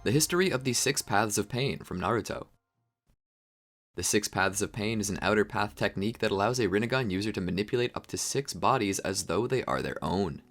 The history of the 6 paths of pain from Naruto. The 6 paths of pain is an outer path technique that allows a Rinnegan user to manipulate up to 6 bodies as though they are their own.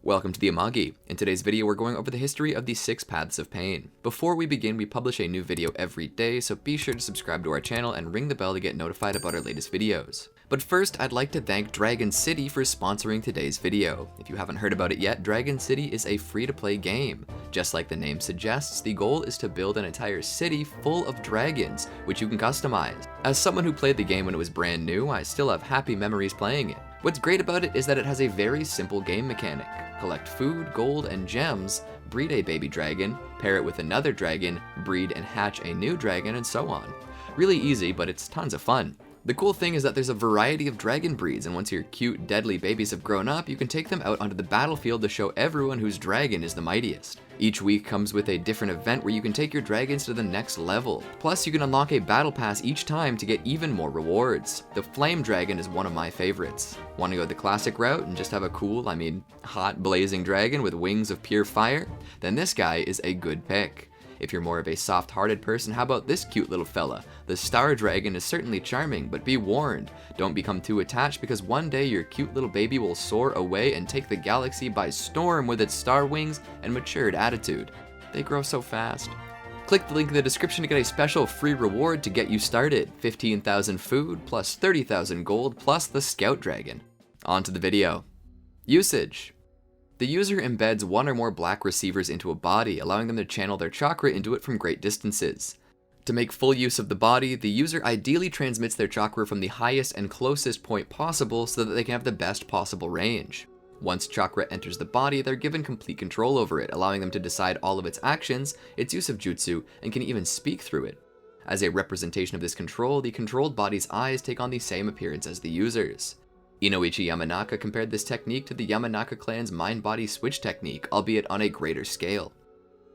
Welcome to the Amagi. In today's video, we're going over the history of the 6 paths of pain. Before we begin, we publish a new video every day, so be sure to subscribe to our channel and ring the bell to get notified about our latest videos. But first, I'd like to thank Dragon City for sponsoring today's video. If you haven't heard about it yet, Dragon City is a free-to-play game. Just like the name suggests, the goal is to build an entire city full of dragons, which you can customize. As someone who played the game when it was brand new, I still have happy memories playing it. What's great about it is that it has a very simple game mechanic. Collect food, gold, and gems, breed a baby dragon, pair it with another dragon, breed and hatch a new dragon, and so on. Really easy, but it's tons of fun. The cool thing is that there's a variety of dragon breeds, and once your cute, deadly babies have grown up, you can take them out onto the battlefield to show everyone whose dragon is the mightiest. Each week comes with a different event where you can take your dragons to the next level. Plus, you can unlock a battle pass each time to get even more rewards. The flame dragon is one of my favorites. Want to go the classic route and just have a cool, hot blazing dragon with wings of pure fire? Then this guy is a good pick. If you're more of a soft-hearted person, how about this cute little fella? The Star Dragon is certainly charming, but be warned, don't become too attached because one day your cute little baby will soar away and take the galaxy by storm with its star wings and matured attitude. They grow so fast. Click the link in the description to get a special free reward to get you started. 15,000 food plus 30,000 gold plus the Scout Dragon. On to the video. Usage. The user embeds one or more black receivers into a body, allowing them to channel their chakra into it from great distances. To make full use of the body, the user ideally transmits their chakra from the highest and closest point possible so that they can have the best possible range. Once chakra enters the body, they're given complete control over it, allowing them to decide all of its actions, its use of jutsu, and can even speak through it. As a representation of this control, the controlled body's eyes take on the same appearance as the user's. Inoichi Yamanaka compared this technique to the Yamanaka clan's mind-body switch technique, albeit on a greater scale.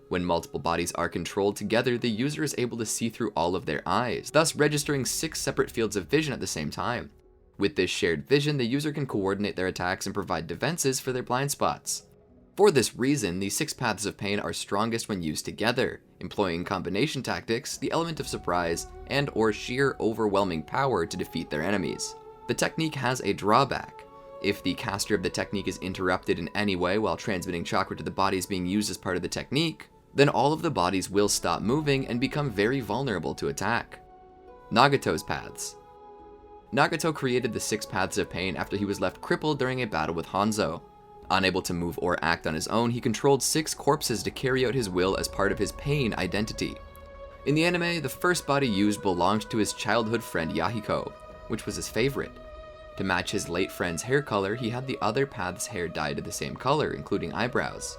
When multiple bodies are controlled together, the user is able to see through all of their eyes, thus registering 6 separate fields of vision at the same time. With this shared vision, the user can coordinate their attacks and provide defenses for their blind spots. For this reason, the 6 paths of pain are strongest when used together, employing combination tactics, the element of surprise, and/or sheer overwhelming power to defeat their enemies. The technique has a drawback. If the caster of the technique is interrupted in any way while transmitting chakra to the bodies being used as part of the technique, then all of the bodies will stop moving and become very vulnerable to attack. Nagato's paths. Nagato created the 6 paths of pain after he was left crippled during a battle with Hanzo. Unable to move or act on his own, he controlled 6 corpses to carry out his will as part of his pain identity. In the anime, the first body used belonged to his childhood friend Yahiko, which was his favorite. To match his late friend's hair color, he had the other path's hair dyed to the same color, including eyebrows.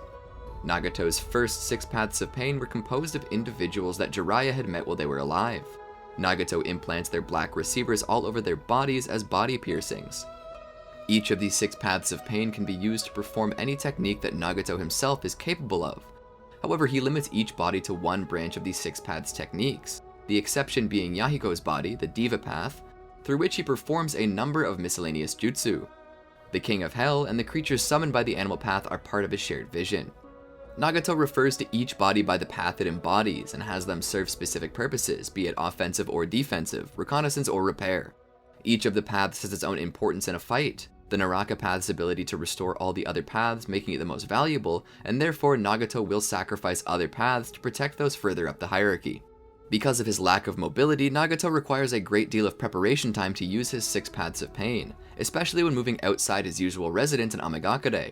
Nagato's first 6 paths of pain were composed of individuals that Jiraiya had met while they were alive. Nagato implants their black receivers all over their bodies as body piercings. Each of these 6 paths of pain can be used to perform any technique that Nagato himself is capable of. However, he limits each body to one branch of these 6 paths techniques, the exception being Yahiko's body, the Diva path, through which he performs a number of miscellaneous jutsu. The King of Hell and the creatures summoned by the animal path are part of his shared vision. Nagato refers to each body by the path it embodies and has them serve specific purposes, be it offensive or defensive, reconnaissance or repair. Each of the paths has its own importance in a fight. The Naraka path's ability to restore all the other paths, making it the most valuable, and therefore Nagato will sacrifice other paths to protect those further up the hierarchy. Because of his lack of mobility, Nagato requires a great deal of preparation time to use his 6 paths of pain, especially when moving outside his usual residence in Amagakure.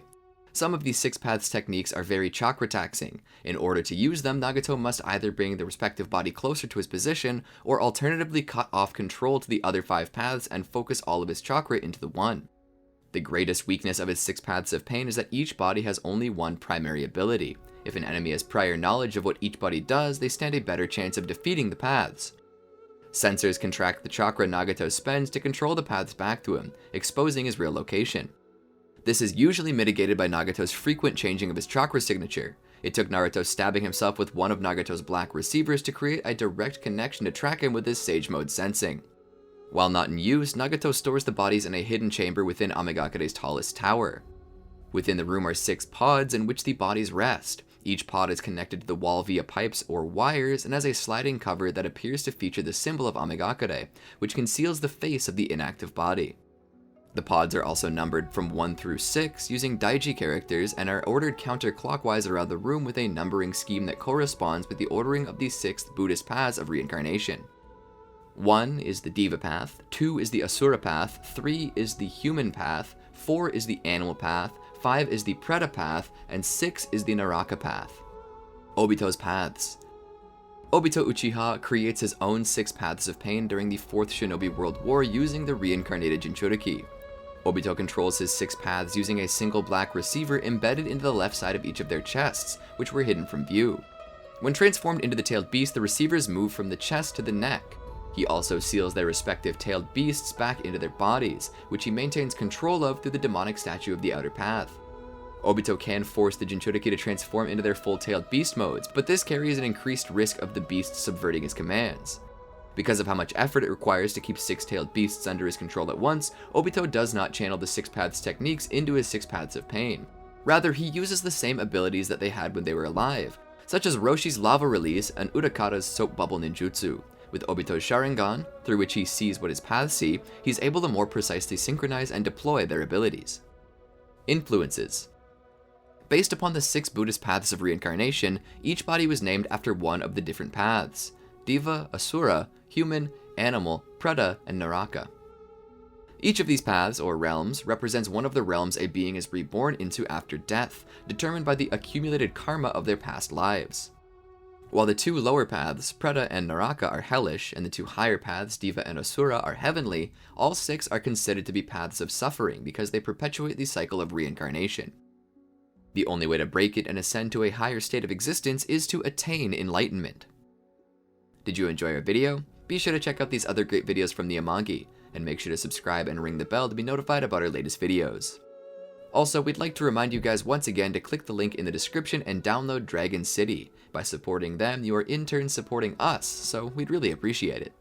Some of these 6 paths techniques are very chakra taxing. In order to use them, Nagato must either bring the respective body closer to his position, or alternatively cut off control to the other 5 paths and focus all of his chakra into the one. The greatest weakness of his 6 paths of pain is that each body has only one primary ability. If an enemy has prior knowledge of what each body does, they stand a better chance of defeating the paths. Sensors can track the chakra Nagato spends to control the paths back to him, exposing his real location. This is usually mitigated by Nagato's frequent changing of his chakra signature. It took Naruto stabbing himself with one of Nagato's black receivers to create a direct connection to track him with his Sage Mode sensing. While not in use, Nagato stores the bodies in a hidden chamber within Amagakure's tallest tower. Within the room are 6 pods in which the bodies rest. Each pod is connected to the wall via pipes or wires and has a sliding cover that appears to feature the symbol of Amagakure, which conceals the face of the inactive body. The pods are also numbered from 1 through 6 using Daiji characters and are ordered counterclockwise around the room with a numbering scheme that corresponds with the ordering of the 6 Buddhist paths of reincarnation. 1 is the Diva path, 2 is the Asura path, 3 is the Human path, 4 is the Animal path, 5 is the Preta path, and 6 is the Naraka path. Obito's paths. Obito Uchiha creates his own 6 paths of pain during the 4th Shinobi World War using the reincarnated Jinchuriki. Obito controls his 6 paths using a single black receiver embedded into the left side of each of their chests, which were hidden from view. When transformed into the tailed beast, the receivers move from the chest to the neck. He also seals their respective tailed beasts back into their bodies, which he maintains control of through the demonic statue of the outer path. Obito can force the Jinchuriki to transform into their full-tailed beast modes, but this carries an increased risk of the beast subverting his commands. Because of how much effort it requires to keep 6 tailed beasts under his control at once, Obito does not channel the 6 paths techniques into his 6 paths of pain. Rather, he uses the same abilities that they had when they were alive, such as Roshi's lava release and Urakara's soap bubble ninjutsu. With Obito's Sharingan, through which he sees what his paths see, he's able to more precisely synchronize and deploy their abilities. Influences. Based upon the 6 Buddhist paths of reincarnation, each body was named after one of the different paths: Diva, Asura, Human, Animal, Preta, and Naraka. Each of these paths, or realms, represents one of the realms a being is reborn into after death, determined by the accumulated karma of their past lives. While the 2 lower paths, Preta and Naraka, are hellish, and the 2 higher paths, Diva and Asura, are heavenly, all 6 are considered to be paths of suffering because they perpetuate the cycle of reincarnation. The only way to break it and ascend to a higher state of existence is to attain enlightenment. Did you enjoy our video? Be sure to check out these other great videos from the Amagi, and make sure to subscribe and ring the bell to be notified about our latest videos. Also, we'd like to remind you guys once again to click the link in the description and download Dragon City. By supporting them, you are in turn supporting us, so we'd really appreciate it.